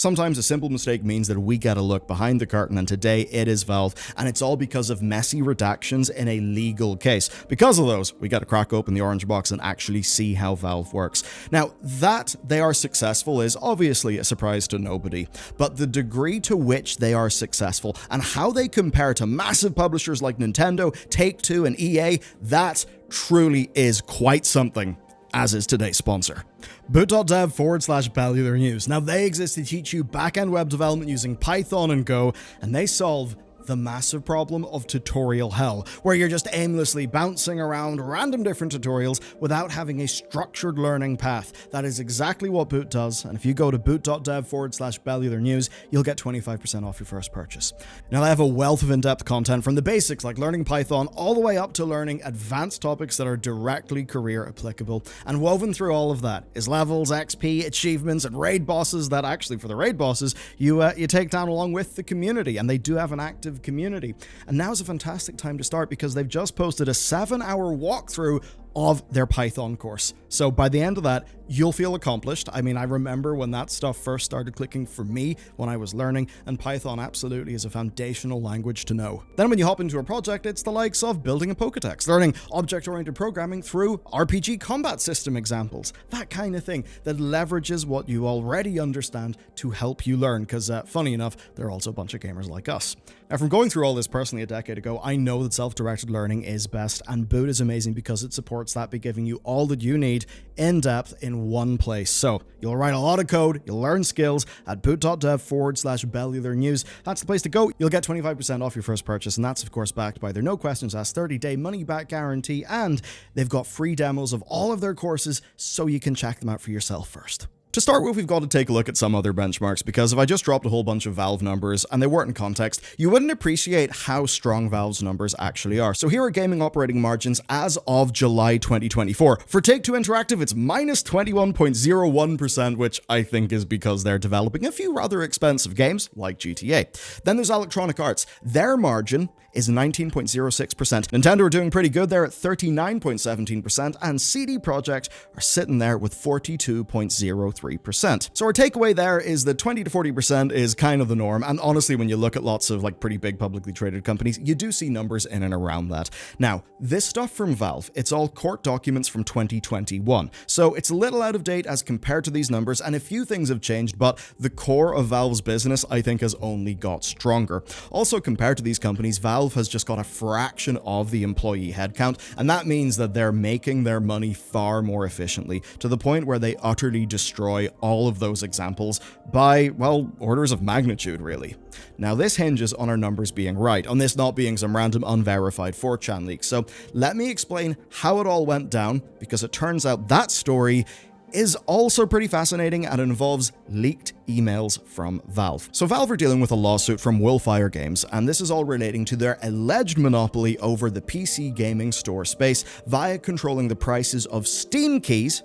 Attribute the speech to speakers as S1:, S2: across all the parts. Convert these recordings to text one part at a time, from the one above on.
S1: Sometimes a simple mistake means that we get a look behind the curtain, and today it is Valve, and it's all because of messy redactions in a legal case. Because of those, we got to crack open the orange box and actually see how Valve works. Now, that they are successful is obviously a surprise to nobody, but the degree to which they are successful and how they compare to massive publishers like Nintendo, Take-Two, and EA, that truly is quite something, as is today's sponsor. Boot.dev/Bellular News. Now, they exist to teach you back-end web development using Python and Go, and they solve the massive problem of tutorial hell, where you're just aimlessly bouncing around random different tutorials without having a structured learning path. That is exactly what Boot does, and if you go to boot.dev/Bellular News, you'll get 25% off your first purchase. Now, they have a wealth of in-depth content from the basics like learning Python all the way up to learning advanced topics that are directly career applicable, and woven through all of that is levels, XP, achievements, and raid bosses that actually, for the raid bosses, you take down along with the community, and they do have an active community. And now's a fantastic time to start because they've just posted a 7-hour walkthrough of their Python course. So by the end of that, you'll feel accomplished. I mean, I remember when that stuff first started clicking for me when I was learning, and Python absolutely is a foundational language to know. Then when you hop into a project, it's the likes of building a Pokédex, learning object-oriented programming through RPG combat system examples, that kind of thing that leverages what you already understand to help you learn, because funny enough, there are also a bunch of gamers like us. Now, from going through all this personally a decade ago, I know that self-directed learning is best, and Boot is amazing because it supports that by giving you all that you need in depth in one place. So you'll write a lot of code, you'll learn skills at boot.dev/Bellular News. That's the place to go. You'll get 25% off your first purchase, and that's of course backed by their no questions asked 30-day money back guarantee, and they've got free demos of all of their courses so you can check them out for yourself first. To start with, we've got to take a look at some other benchmarks, because if I just dropped a whole bunch of Valve numbers and they weren't in context, you wouldn't appreciate how strong Valve's numbers actually are. So here are gaming operating margins as of July 2024. For Take-Two Interactive, it's minus 21.01%, which I think is because they're developing a few rather expensive games, like GTA. Then there's Electronic Arts. Their margin is 19.06%. Nintendo are doing pretty good there at 39.17%, and CD Projekt are sitting there with 42.03%. So our takeaway there is that 20 to 40% is kind of the norm, and honestly, when you look at lots of like pretty big publicly traded companies, you do see numbers in and around that. Now, this stuff from Valve, it's all court documents from 2021, so it's a little out of date as compared to these numbers, and a few things have changed, but the core of Valve's business, I think, has only got stronger. Also, compared to these companies, Valve has just got a fraction of the employee headcount, and that means that they're making their money far more efficiently, to the point where they utterly destroy all of those examples by, well, orders of magnitude, really. Now, this hinges on our numbers being right, on this not being some random unverified 4chan leak, so let me explain how it all went down, because it turns out that story is also pretty fascinating, and it involves leaked emails from Valve. So Valve are dealing with a lawsuit from Wolfire Games, and this is all relating to their alleged monopoly over the PC gaming store space via controlling the prices of Steam keys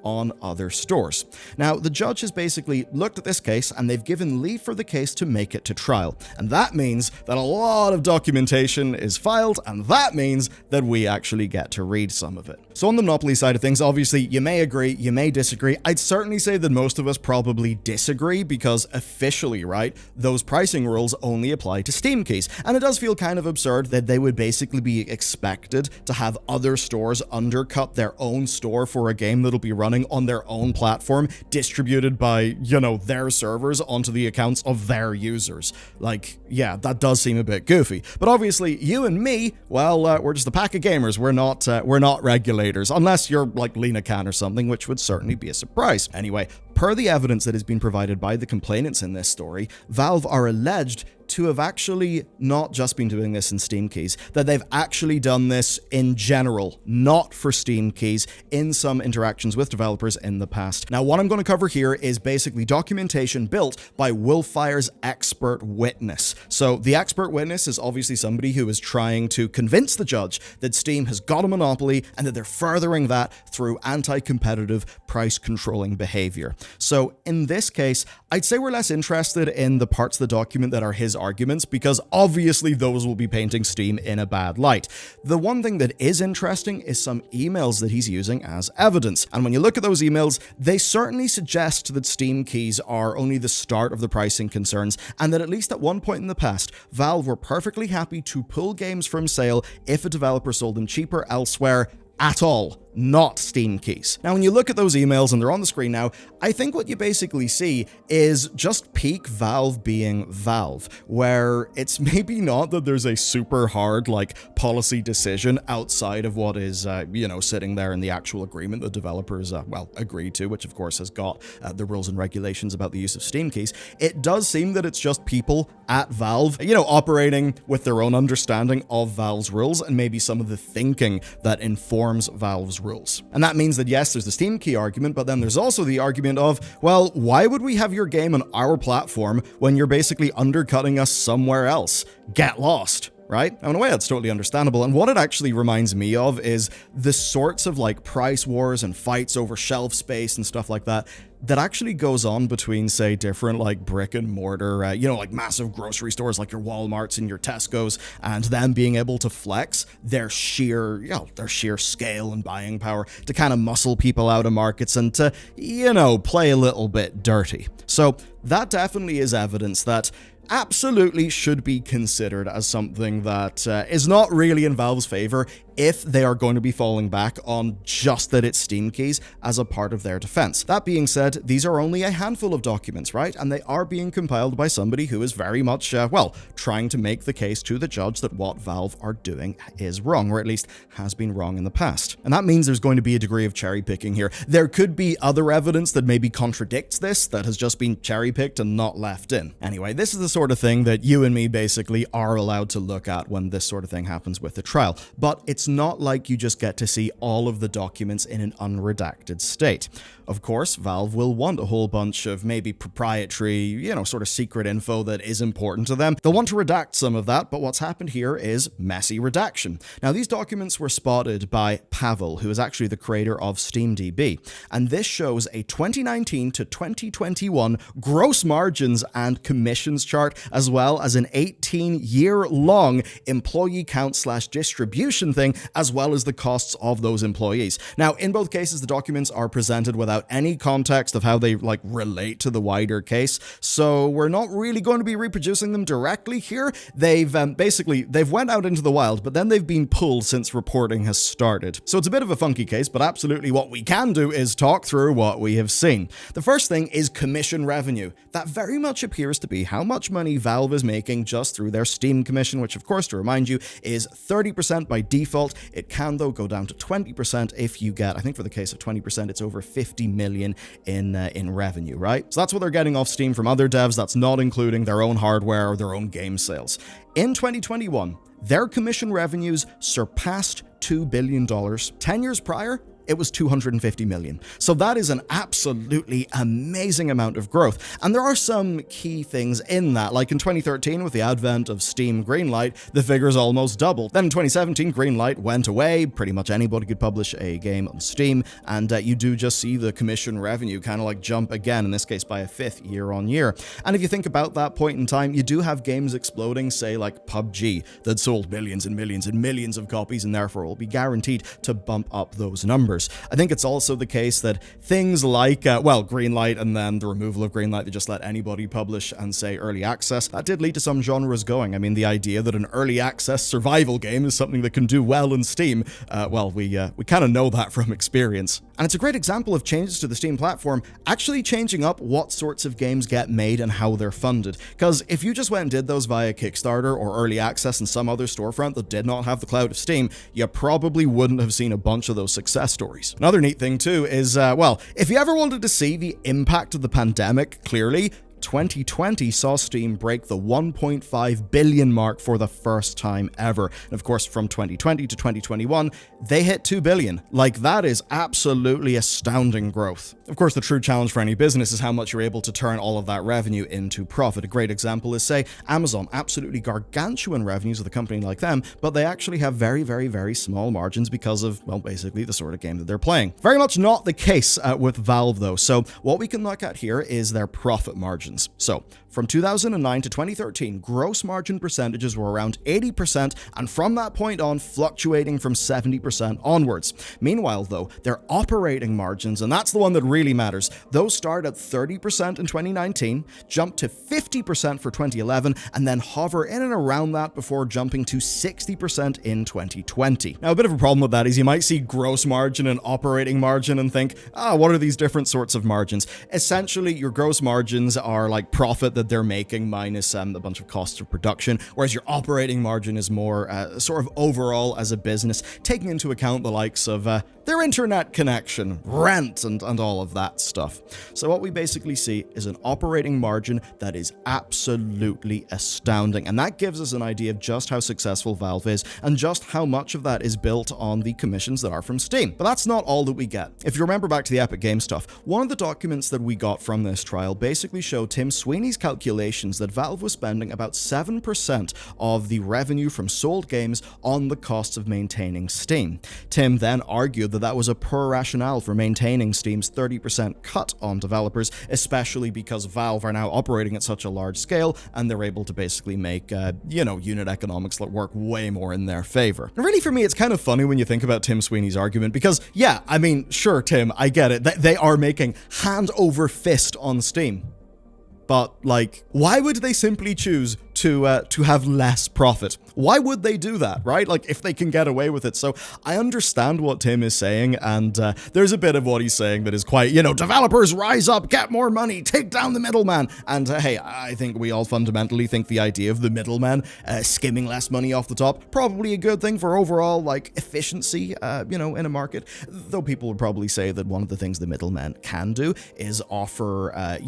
S1: on other stores. Now, the judge has basically looked at this case, and they've given leave for the case to make it to trial. And that means that a lot of documentation is filed, and that means that we actually get to read some of it. So on the monopoly side of things, obviously, you may agree, you may disagree. I'd certainly say that most of us probably disagree, because officially, right, those pricing rules only apply to Steam keys. And it does feel kind of absurd that they would basically be expected to have other stores undercut their own store for a game that'll be running on their own platform, distributed by, you know, their servers onto the accounts of their users. Like, yeah, that does seem a bit goofy. But obviously, you and me, well, we're just a pack of gamers. We're not regulators, unless you're like Lena Khan or something, which would certainly be a surprise. Anyway, per the evidence that has been provided by the complainants in this story, Valve are alleged to have actually not just been doing this in Steam keys, that they've actually done this in general, not for Steam keys, in some interactions with developers in the past. Now, what I'm going to cover here is basically documentation built by Wolfire's expert witness. So the expert witness is obviously somebody who is trying to convince the judge that Steam has got a monopoly and that they're furthering that through anti-competitive price controlling behavior. So in this case, I'd say we're less interested in the parts of the document that are his arguments, because obviously those will be painting Steam in a bad light. The one thing that is interesting is some emails that he's using as evidence. And when you look at those emails, they certainly suggest that Steam keys are only the start of the pricing concerns, and that at least at one point in the past, Valve were perfectly happy to pull games from sale if a developer sold them cheaper elsewhere at all, not Steam keys. Now, when you look at those emails, and they're on the screen now, I think what you basically see is just peak Valve being Valve, where it's maybe not that there's a super hard, policy decision outside of what is, sitting there in the actual agreement the developers, agreed to, which of course has got the rules and regulations about the use of Steam keys. It does seem that it's just people at Valve, operating with their own understanding of Valve's rules and maybe some of the thinking that informs Valve's rules. And that means that yes, there's the Steam key argument, but then there's also the argument of, well, why would we have your game on our platform when you're basically undercutting us somewhere else? Get lost. Right? In a way, that's totally understandable. And what it actually reminds me of is the sorts of price wars and fights over shelf space and stuff like that actually goes on between, say, different brick and mortar, massive grocery stores like your Walmarts and your Tesco's, and them being able to flex their sheer scale and buying power to kind of muscle people out of markets and to, play a little bit dirty. So that definitely is evidence that absolutely should be considered as something that is not really in Valve's favor if they are going to be falling back on just that it's Steam keys as a part of their defense. That being said, these are only a handful of documents, right? And they are being compiled by somebody who is very much, trying to make the case to the judge that what Valve are doing is wrong, or at least has been wrong in the past. And that means there's going to be a degree of cherry picking here. There could be other evidence that maybe contradicts this that has just been cherry picked and not left in. Anyway, this is the sort of thing that you and me basically are allowed to look at when this sort of thing happens with the trial. But it's not like you just get to see all of the documents in an unredacted state. Of course, Valve will want a whole bunch of maybe proprietary, sort of secret info that is important to them. They'll want to redact some of that, but what's happened here is messy redaction. Now, these documents were spotted by Pavel, who is actually the creator of SteamDB, and this shows a 2019 to 2021 gross margins and commissions chart, as well as an 18-year-long employee count / distribution thing, as well as the costs of those employees. Now, in both cases, the documents are presented without any context of how they relate to the wider case, so we're not really going to be reproducing them directly here. They've went out into the wild, but then they've been pulled since reporting has started. So it's a bit of a funky case, but absolutely what we can do is talk through what we have seen. The first thing is commission revenue. That very much appears to be how much money Valve is making just through their Steam commission, which of course, to remind you, is 30% by default. It can, though, go down to 20% if you get, I think for the case of 20%, it's over 50 million in revenue, right? So that's what they're getting off Steam from other devs. That's not including their own hardware or their own game sales. In 2021, their commission revenues surpassed $2 billion. 10 years prior, it was 250 million. So that is an absolutely amazing amount of growth. And there are some key things in that. Like in 2013, with the advent of Steam Greenlight, the figures almost doubled. Then in 2017, Greenlight went away. Pretty much anybody could publish a game on Steam. And you do just see the commission revenue kind of jump again, in this case by a fifth year on year. And if you think about that point in time, you do have games exploding, say like PUBG, that sold millions and millions and millions of copies and therefore will be guaranteed to bump up those numbers. I think it's also the case that things like, Greenlight and then the removal of Greenlight, they just let anybody publish and say early access, that did lead to some genres going. I mean, the idea that an early access survival game is something that can do well in Steam, we kind of know that from experience. And it's a great example of changes to the Steam platform actually changing up what sorts of games get made and how they're funded. Because if you just went and did those via Kickstarter or early access in some other storefront that did not have the clout of Steam, you probably wouldn't have seen a bunch of those success stories. Another neat thing too is, if you ever wanted to see the impact of the pandemic clearly, 2020 saw Steam break the 1.5 billion mark for the first time ever. And of course, from 2020 to 2021, they hit 2 billion. Like, that is absolutely astounding growth. Of course, the true challenge for any business is how much you're able to turn all of that revenue into profit. A great example is, say, Amazon. Absolutely gargantuan revenues with a company like them, but they actually have very, very, very small margins because of, well, basically the sort of game that they're playing. Very much not the case with Valve, though. So what we can look at here is their profit margins. So from 2009 to 2013, gross margin percentages were around 80%, and from that point on, fluctuating from 70% onwards. Meanwhile, though, their operating margins, and that's the one that really matters, those start at 30% in 2019, jump to 50% for 2011, and then hover in and around that before jumping to 60% in 2020. Now, a bit of a problem with that is you might see gross margin and operating margin and think, what are these different sorts of margins? Essentially, your gross margins are like profit that they're making minus a bunch of costs of production, whereas your operating margin is more sort of overall as a business, taking into account the likes of their internet connection, rent, and all of that stuff. So what we basically see is an operating margin that is absolutely astounding, and that gives us an idea of just how successful Valve is and just how much of that is built on the commissions that are from Steam. But that's not all that we get. If you remember back to the Epic Games stuff, one of the documents that we got from this trial basically showed Tim Sweeney's calculations that Valve was spending about 7% of the revenue from sold games on the costs of maintaining Steam. Tim then argued that that was a poor rationale for maintaining Steam's 30% cut on developers, especially because Valve are now operating at such a large scale and they're able to basically make, unit economics that work way more in their favor. And really, for me, it's kind of funny when you think about Tim Sweeney's argument because, yeah, I mean, sure, Tim, I get it. They are making hand over fist on Steam. But, like, why would they simply choose to have less profit? Why would they do that, right? Like, if they can get away with it. So I understand what Tim is saying, and there's a bit of what he's saying that is quite, developers rise up, get more money, take down the middleman. And hey, I think we all fundamentally think the idea of the middleman skimming less money off the top, probably a good thing for overall, like, efficiency, in a market. Though people would probably say that one of the things the middleman can do is offer, a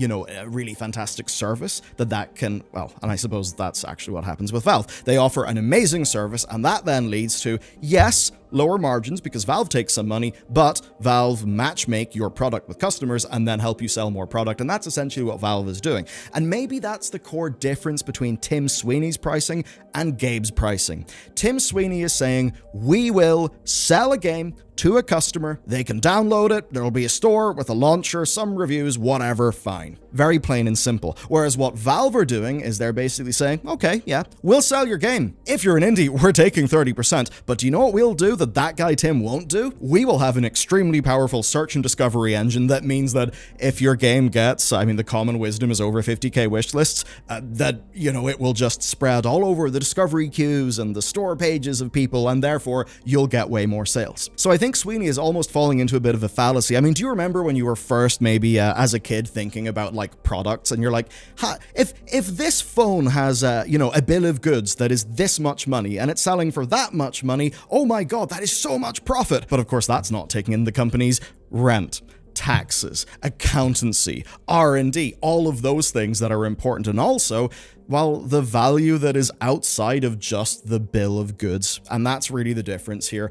S1: really fantastic service that can, well, and I suppose that's actually what happens with Valve. They offer an amazing service, and that then leads to, yes, lower margins because Valve takes some money, but Valve matchmake your product with customers and then help you sell more product, and that's essentially what Valve is doing. And maybe that's the core difference between Tim Sweeney's pricing and Gabe's pricing. Tim Sweeney is saying, we will sell a game to a customer, they can download it, there'll be a store with a launcher, some reviews, whatever, fine. Very plain and simple. Whereas what Valve are doing is they're basically saying, okay, yeah, we'll sell your game. If you're an indie, we're taking 30%, but do you know what we'll do that guy Tim won't do? We will have an extremely powerful search and discovery engine that means that if your game gets, the common wisdom is over 50k wish lists, it will just spread all over the discovery queues and the store pages of people, and therefore you'll get way more sales. So I think Sweeney is almost falling into a bit of a fallacy. Do you remember when you were first, maybe as a kid, thinking about like products, and you're like, if this phone has a bill of goods that is this much money and it's selling for that much money, oh my god, that is so much profit. But of course, that's not taking in the company's rent, taxes, accountancy, R&D, all of those things that are important. And also, well, the value that is outside of just the bill of goods. And that's really the difference here.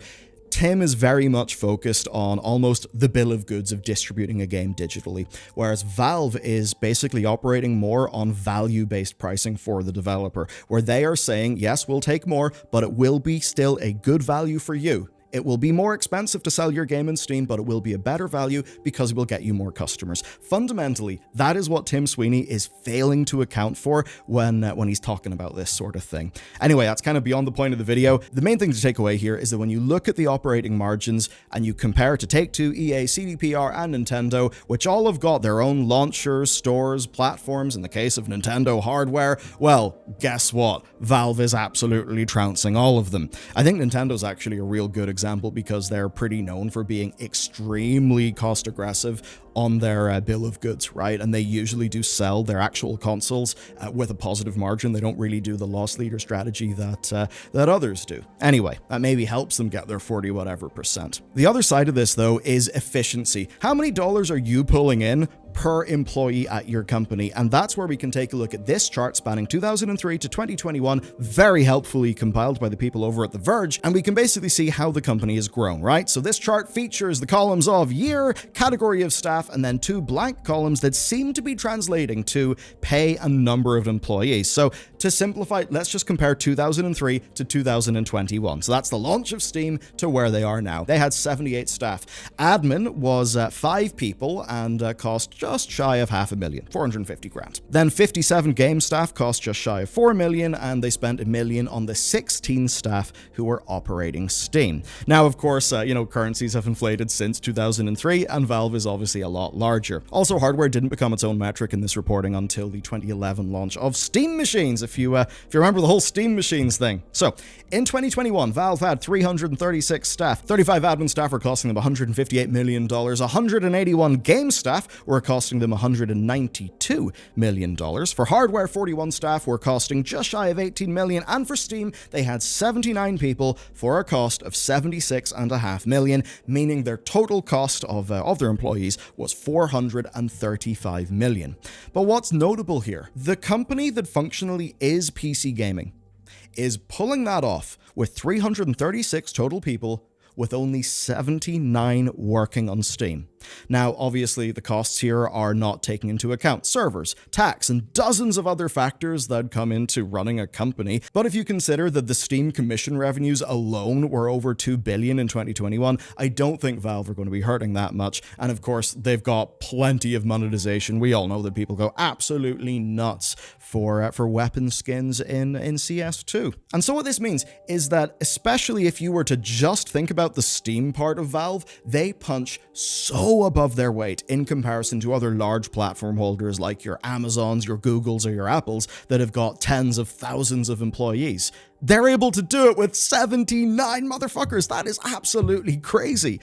S1: Tim is very much focused on almost the bill of goods of distributing a game digitally, whereas Valve is basically operating more on value-based pricing for the developer, where they are saying, yes, we'll take more, but it will be still a good value for you. It will be more expensive to sell your game in Steam, but it will be a better value because it will get you more customers. Fundamentally, that is what Tim Sweeney is failing to account for when he's talking about this sort of thing. Anyway, that's kind of beyond the point of the video. The main thing to take away here is that when you look at the operating margins and you compare to Take-Two, EA, CDPR, and Nintendo, which all have got their own launchers, stores, platforms, in the case of Nintendo hardware, well, guess what? Valve is absolutely trouncing all of them. I think Nintendo's actually a real good example because they're pretty known for being extremely cost aggressive on their bill of goods, right? And they usually do sell their actual consoles with a positive margin. They don't really do the loss leader strategy that others do. Anyway, that maybe helps them get their 40 whatever %. The other side of this, though, is efficiency. How many dollars are you pulling in per employee at your company. And that's where we can take a look at this chart spanning 2003 to 2021, very helpfully compiled by the people over at The Verge, and we can basically see how the company has grown, right? So this chart features the columns of year, category of staff, and then two blank columns that seem to be translating to pay and number of employees. So to simplify, let's just compare 2003 to 2021. So that's the launch of Steam to where they are now. They had 78 staff. Admin was 5 people and cost just shy of $500,000, 450 grand. Then 57 game staff cost just shy of 4 million, and they spent $1 million on the 16 staff who were operating Steam. Now, of course, currencies have inflated since 2003, and Valve is obviously a lot larger. Also, hardware didn't become its own metric in this reporting until the 2011 launch of Steam machines, if you remember the whole Steam machines thing. So, in 2021, Valve had 336 staff. 35 admin staff were costing them $158 million. 181 game staff were costing them $192 million. For hardware, 41 staff were costing just shy of $18 million. And for Steam, they had 79 people for a cost of $76.5 million, meaning their total cost of their employees was $435 million. But what's notable here, the company that functionally is PC gaming is pulling that off with 336 total people with only 79 working on Steam. Now, obviously, the costs here are not taking into account servers, tax, and dozens of other factors that come into running a company. But if you consider that the Steam commission revenues alone were over $2 billion in 2021, I don't think Valve are going to be hurting that much. And of course, they've got plenty of monetization. We all know that people go absolutely nuts for weapon skins in CS2. And so what this means is that, especially if you were to just think about the Steam part of Valve, they punch so above their weight in comparison to other large platform holders like your Amazons, your Googles, or your Apples that have got tens of thousands of employees. They're able to do it with 79 motherfuckers. That is absolutely crazy.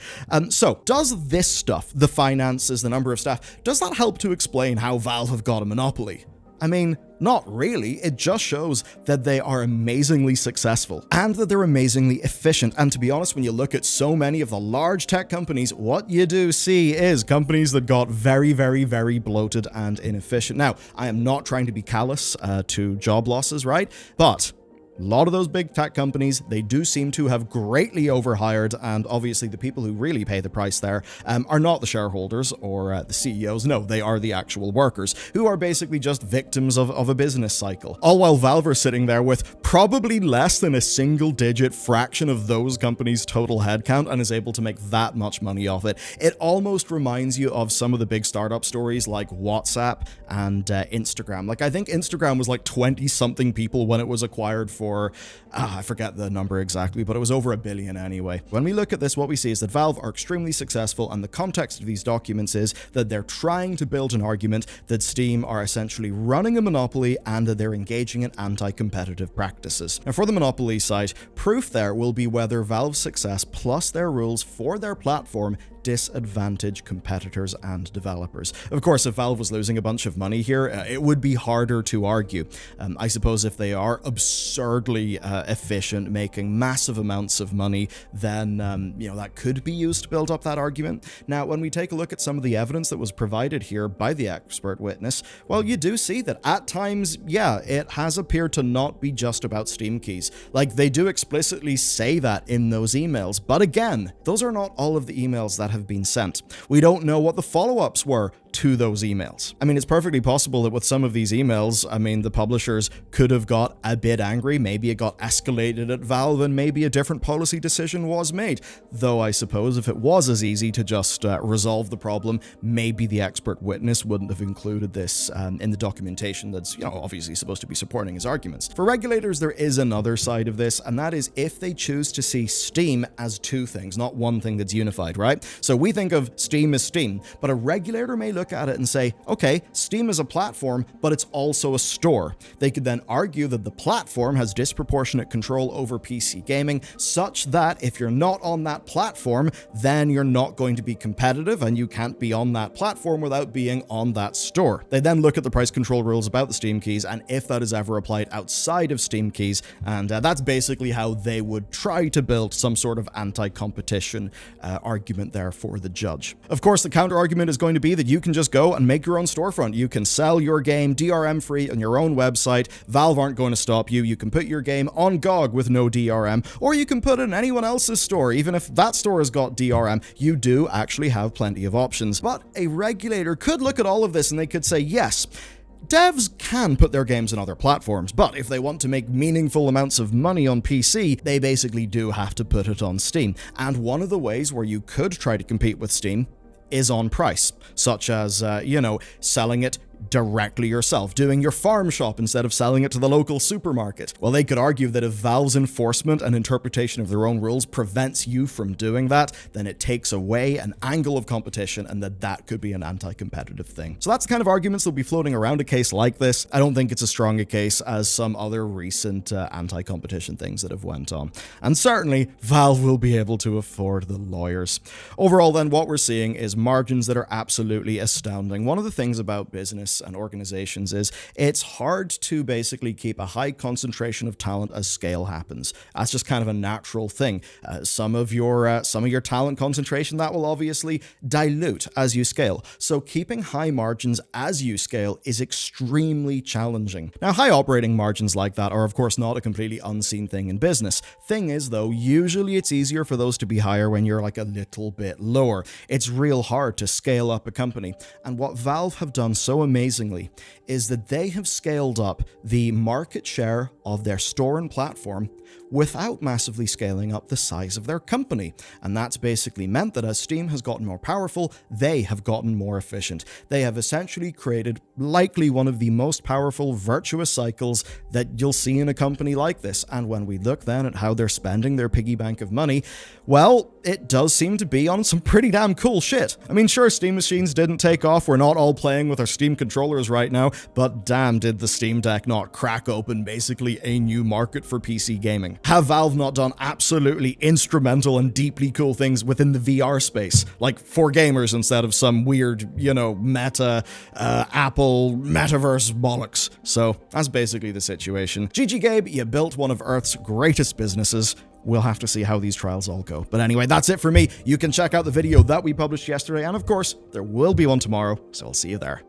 S1: So does this stuff, the finances, the number of staff, does that help to explain how Valve have got a monopoly? I mean, not really. It just shows that they are amazingly successful and that they're amazingly efficient. And to be honest, when you look at so many of the large tech companies, what you do see is companies that got very, very, very bloated and inefficient. Now, I am not trying to be callous to job losses, right? But a lot of those big tech companies, they do seem to have greatly overhired, and obviously the people who really pay the price there are not the shareholders or the CEOs. No, they are the actual workers, who are basically just victims of a business cycle. All while Valve are sitting there with probably less than a single-digit fraction of those companies' total headcount and is able to make that much money off it. It almost reminds you of some of the big startup stories like WhatsApp and Instagram. Like, I think Instagram was like 20-something people when it was acquired for I forget the number exactly, but it was over $1 billion anyway. When we look at this, what we see is that Valve are extremely successful, and the context of these documents is that they're trying to build an argument that Steam are essentially running a monopoly and that they're engaging in anti-competitive practices. Now, for the monopoly side, proof there will be whether Valve's success plus their rules for their platform disadvantage competitors and developers. Of course, if Valve was losing a bunch of money here, it would be harder to argue. I suppose if they are absurdly efficient, making massive amounts of money, then that could be used to build up that argument. Now, when we take a look at some of the evidence that was provided here by the expert witness, well, you do see that at times, yeah, it has appeared to not be just about Steam keys. Like, they do explicitly say that in those emails, but again, those are not all of the emails that have been sent. We don't know what the follow-ups were to those emails. I mean, it's perfectly possible that with some of these emails, I mean, the publishers could have got a bit angry, maybe it got escalated at Valve, and maybe a different policy decision was made. Though I suppose if it was as easy to just resolve the problem, maybe the expert witness wouldn't have included this in the documentation that's, obviously supposed to be supporting his arguments. For regulators, there is another side of this, and that is if they choose to see Steam as two things, not one thing that's unified, right? So we think of Steam as Steam, but a regulator may look at it and say, okay, Steam is a platform, but it's also a store. They could then argue that the platform has disproportionate control over PC gaming, such that if you're not on that platform, then you're not going to be competitive, and you can't be on that platform without being on that store. They then look at the price control rules about the Steam keys, and if that is ever applied outside of Steam keys, and that's basically how they would try to build some sort of anti-competition argument there for the judge. Of course, the counter argument is going to be that you can just go and make your own storefront. You can sell your game DRM free on your own website. Valve aren't going to stop you. You can put your game on GOG with no DRM, or you can put it in anyone else's store. Even if that store has got DRM, you do actually have plenty of options. But a regulator could look at all of this and they could say, yes, devs can put their games on other platforms, but if they want to make meaningful amounts of money on PC, they basically do have to put it on Steam. And one of the ways where you could try to compete with Steam is on price, such as, selling it directly yourself, doing your farm shop instead of selling it to the local supermarket. Well, they could argue that if Valve's enforcement and interpretation of their own rules prevents you from doing that, then it takes away an angle of competition, and that could be an anti-competitive thing. So that's the kind of arguments that'll be floating around a case like this. I don't think it's as strong a case as some other recent anti-competition things that have went on. And certainly, Valve will be able to afford the lawyers. Overall, then, what we're seeing is margins that are absolutely astounding. One of the things about business and organizations is it's hard to basically keep a high concentration of talent as scale happens. That's just kind of a natural thing. Some of your talent concentration, that will obviously dilute as you scale. So keeping high margins as you scale is extremely challenging. Now, high operating margins like that are of course not a completely unseen thing in business. Thing is though, usually it's easier for those to be higher when you're like a little bit lower. It's real hard to scale up a company. And what Valve have done so amazingly is that they have scaled up the market share of their store and platform without massively scaling up the size of their company. And that's basically meant that as Steam has gotten more powerful, they have gotten more efficient. They have essentially created likely one of the most powerful virtuous cycles that you'll see in a company like this. And when we look then at how they're spending their piggy bank of money, well, it does seem to be on some pretty damn cool shit. I mean, sure, Steam machines didn't take off. We're not all playing with our Steam controllers right now, but damn, did the Steam Deck not crack open basically a new market for PC gaming. Have Valve not done absolutely instrumental and deeply cool things within the VR space, like for gamers instead of some weird, meta, Apple metaverse bollocks? So that's basically the situation. GG Gabe, you built one of Earth's greatest businesses. We'll have to see how these trials all go. But anyway, that's it for me. You can check out the video that we published yesterday, and of course, there will be one tomorrow, so I'll see you there.